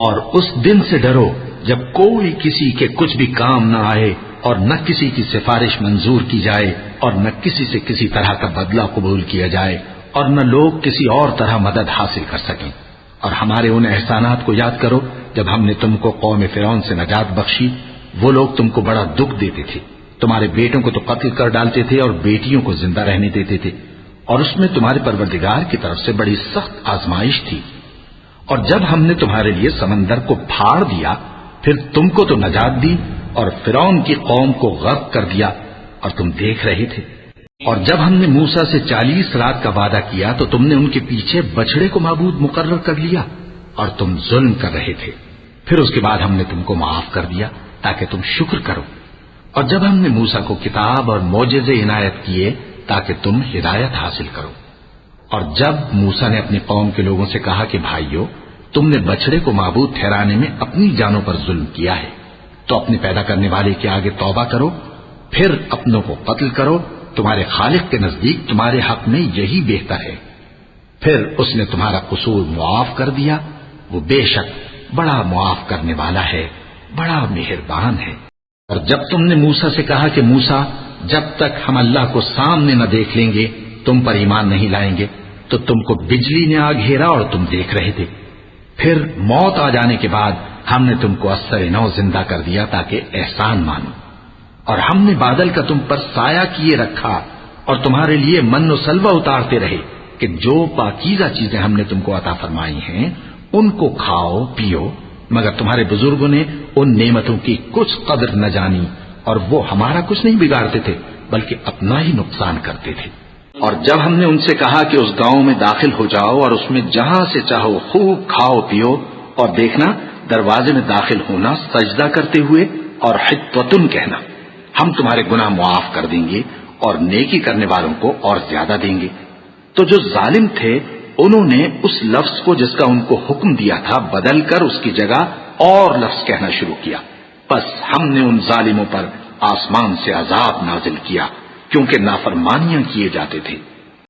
اور اس دن سے ڈرو جب کوئی کسی کے کچھ بھی کام نہ آئے اور نہ کسی کی سفارش منظور کی جائے اور نہ کسی سے کسی طرح کا بدلہ قبول کیا جائے اور نہ لوگ کسی اور طرح مدد حاصل کر سکیں۔ اور ہمارے ان احسانات کو یاد کرو جب ہم نے تم کو قوم فرعون سے نجات بخشی۔ وہ لوگ تم کو بڑا دکھ دیتے تھے، تمہارے بیٹوں کو تو قتل کر ڈالتے تھے اور بیٹیوں کو زندہ رہنے دیتے تھے، اور اس میں تمہارے پروردگار کی طرف سے بڑی سخت آزمائش تھی۔ اور جب ہم نے تمہارے لیے سمندر کو پھاڑ دیا پھر تم کو تو نجات دی اور فرعون کی قوم کو غرق کر دیا اور تم دیکھ رہے تھے۔ اور جب ہم نے موسیٰ سے 40 رات کا وعدہ کیا تو تم نے ان کے پیچھے بچڑے کو معبود مقرر کر لیا اور تم ظلم کر رہے تھے۔ پھر اس کے بعد ہم نے تم کو معاف کر دیا تاکہ تم شکر کرو۔ اور جب ہم نے موسیٰ کو کتاب اور معجزے عنایت کیے تاکہ تم ہدایت حاصل کرو۔ اور جب موسیٰ نے اپنی قوم کے لوگوں سے کہا کہ بھائیو، تم نے بچڑے کو معبود ٹھہرانے میں اپنی جانوں پر ظلم کیا ہے، تو اپنے پیدا کرنے والے کے آگے توبہ کرو، پھر اپنوں کو قتل کرو، تمہارے خالق کے نزدیک تمہارے حق میں یہی بہتر ہے۔ پھر اس نے تمہارا قصور معاف کر دیا، وہ بے شک بڑا معاف کرنے والا ہے، بڑا مہربان ہے۔ اور جب تم نے موسیٰ سے کہا کہ موسیٰ، جب تک ہم اللہ کو سامنے نہ دیکھ لیں گے تم پر ایمان نہیں لائیں گے، تو تم کو بجلی نے آ گھیرا اور تم دیکھ رہے تھے۔ پھر موت آ جانے کے بعد ہم نے تم کو اثر نو زندہ کر دیا تاکہ احسان مانو۔ اور ہم نے بادل کا تم پر سایہ کیے رکھا اور تمہارے لیے من و سلوہ اتارتے رہے کہ جو پاکیزہ چیزیں ہم نے تم کو عطا فرمائی ہیں ان کو کھاؤ پیو، مگر تمہارے بزرگوں نے ان نعمتوں کی کچھ قدر نہ جانی اور وہ ہمارا کچھ نہیں بگاڑتے تھے بلکہ اپنا ہی نقصان کرتے تھے۔ اور جب ہم نے ان سے کہا کہ اس گاؤں میں داخل ہو جاؤ اور اس میں جہاں سے چاہو خوب کھاؤ پیو، اور دیکھنا دروازے میں داخل ہونا سجدہ کرتے ہوئے اور حطوتن کہنا، ہم تمہارے گناہ معاف کر دیں گے اور نیکی کرنے والوں کو اور زیادہ دیں گے۔ تو جو ظالم تھے انہوں نے اس لفظ کو جس کا ان کو حکم دیا تھا بدل کر اس کی جگہ اور لفظ کہنا شروع کیا، بس ہم نے ان ظالموں پر آسمان سے عذاب نازل کیا کیونکہ نافرمانیاں کیے جاتے تھے۔